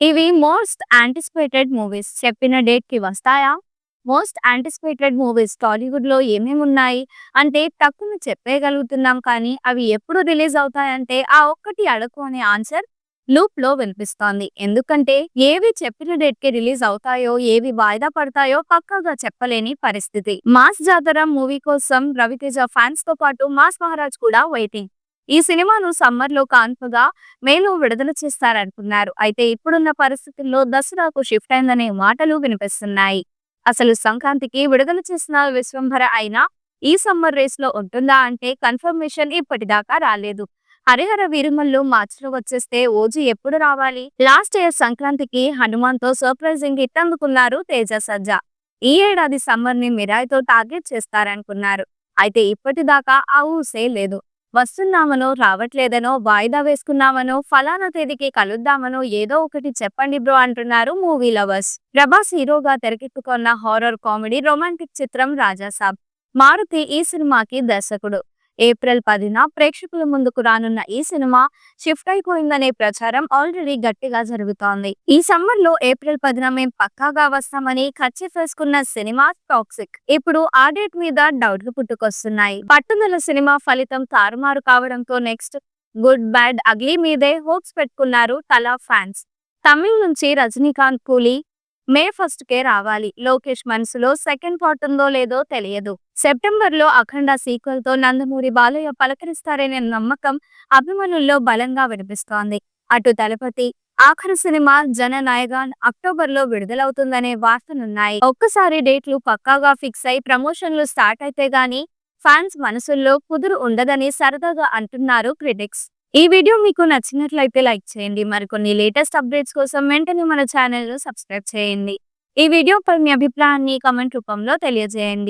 ఇవి most anticipated movies. చెప్పిన డేట్‌కి వస్తాయా? మోస్ట్ యాంటిసిపేటెడ్ మూవీస్ టాలీవుడ్‌లో ఏమేమున్నాయి? అంటే టక్కున చెప్పేయగలుగుతున్నాం కానీ, అవి ఎప్పుడు రిలీజ్ అవుతాయంటే, ఆ ఒక్కటి అడుగు అనే ఆన్సర్ లూప్‌లో వినిపిస్తోంది. ఎందుకంటే, ఏవి చెప్పిన డేట్‌కి రిలీజ్ అవుతాయో, ఏవి వాయిదా పడతాయో పక్కాగా చెప్పలేని పరిస్థితి. 'మాస్ జాతర' మూవీ కోసం రవితేజ ఫ్యాన్స్‌తో పాటు 'మాస్ మహారాజ్' కూడా వెయిటింగ్. ఈ సినిమాను సమ్మర్‌లో కాన్పుగా మేలో విడుదల చేస్తారనుకున్నారు. అయితే ఇప్పుడున్న పరిస్థితుల్లో దసరాకు షిఫ్ట్ అయిందనే మాటలు వినిపిస్తున్నాయి. అసలు సంక్రాంతికి విడుదల చేసిన 'విశ్వంభర' అయినా ఈ సమ్మర్ రేస్‌లో ఉంటుందా అంటే కన్ఫర్మేషన్ ఇప్పటిదాకా రాలేదు. 'హరిహర వీరమల్లు' మార్చిలో వచ్చేస్తే 'ఓజీ' ఎప్పుడు రావాలి? లాస్ట్ ఇయర్ సంక్రాంతికి 'హనుమాన్'తో సర్ప్రైజింగ్ హిట్ అందుకున్నారు తేజ, సజ్జా. ఈ ఏడాది సమ్మర్‌ని 'మిరాయ్'తో టార్గెట్ చేస్తారనుకున్నారు. అయితే ఇప్పటిదాకా ఆ ఊసే లేదు. వస్తున్నామనో, రావట్లేదనో, వాయిదా వేసుకున్నామనో, ఫలానా తేదీకి కలుద్దామనో ఏదో ఒకటి చెప్పండి బ్రో అంటున్నారు మూవీ లవర్స్. ప్రభాస్ హీరోగా తెరకెక్కుతున్న హారర్ కామెడీ రొమాంటిక్ చిత్రం 'రాజాసాబ్'. మారుతి ఈ సినిమాకి దర్శకుడు. ఏప్రిల్ 10న ప్రేక్షకుల ముందుకు రానున్న ఈ సినిమా షిఫ్ట్ అయిపోయిందనే ప్రచారం ఆల్రెడీ గట్టిగా జరుగుతోంది. ఈ సమ్మర్‌లో ఏప్రిల్ 10న మేం పక్కాగా వస్తామని ఖర్చీఫేసుకున్న సినిమా 'టాక్సిక్'. ఇప్పుడు ఆ డేట్ మీద డౌట్లు పుట్టుకొస్తున్నాయి. పట్టుదల సినిమా ఫలితం తారుమారు కావడంతో నెక్స్ట్ 'గుడ్ బ్యాడ్ అగ్లీ' మీదే హోప్స్ పెట్టుకున్నారు తలా ఫ్యాన్స్. తమిళ్ నుంచి రజనీకాంత్ 'కూలీ' మే 1కే రావాలి. లోకేష్ మనసులో సెకండ్ పార్ట్ ఉందో లేదో తెలియదు. సెప్టెంబర్‌లో 'అఖండ' సీక్వెల్‌తో నందమూరి బాలయ్య పలకరిస్తారనే నమ్మకం అభిమానుల్లో బలంగా వినిపిస్తోంది. అటు దళపతి ఆఖరు సినిమా 'జననాయగన్' అక్టోబర్‌లో విడుదలవుతుందనే వార్తలున్నాయి. ఒక్కసారి డేట్లు పక్కాగా ఫిక్స్ అయి ప్రమోషన్లు స్టార్ట్ అయితే గానీ ఫ్యాన్స్ మనసుల్లో కుదురు ఉండదని సరదాగా అంటున్నారు క్రిటిక్స్. ఈ వీడియో మీకు నచ్చినట్లయితే లైక్ చేయండి. మరికొన్ని లేటెస్ట్ అప్డేట్స్ కోసం వెంటనే మన ఛానల్‌ను సబ్స్క్రైబ్ చేయండి. ఈ వీడియోపై మీ అభిప్రాయాన్ని కామెంట్ రూపంలో తెలియజేయండి.